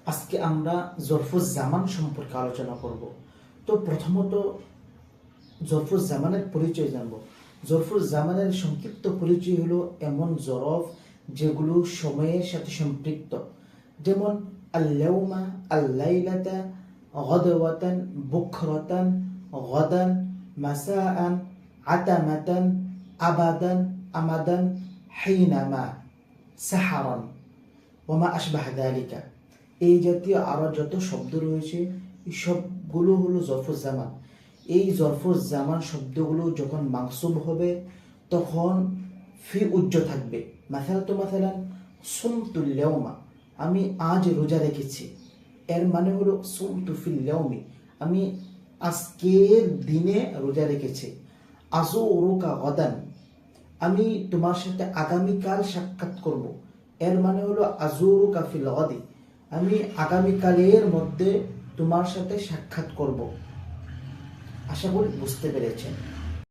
আজকে আমরা জরফুজ জামান সম্পর্কে আলোচনা করব। তো প্রথমত জরফুজ জামানের পরিচয় জানব। জরফুজ জামানের সংক্ষিপ্ত পরিচয় হলো এমন জরফ যেগুলো সময়ের সাথে সম্পৃক্ত, যেমন আল-ইয়াউমা, আল-লাইলাতা, গাদওয়াতান, বুকরাতান, গাদান, মাসাআন, আতামাতান, আবাদান, আমাদান, হাইনামা, সাহারান, ওমা আশবাহ যালিকা। এই জাতীয় আরো যত শব্দ রয়েছে এই সবগুলো হলো জরফুজ জামান। এই জরফুজ জামান শব্দগুলো যখন মানসুব হবে তখন ফি উজ্জ থাকবে। মাসালান সুমতুল ইয়াউমা, আমি আজ রোজা রেখেছি। এর মানে হলো সুমতু ফিল ইয়াউমি, আমি আজকের দিনে রোজা রেখেছি। আযুরুকা গাদান, আমি তোমার সাথে আগামীকাল সাক্ষাৎ করব। এর মানে হলো আযুরুকা ফিল গাদি, আমি আগামীকালের মধ্যে তোমার সাথে সাক্ষাৎ করব। আশা করি বুঝতে পেরেছেন।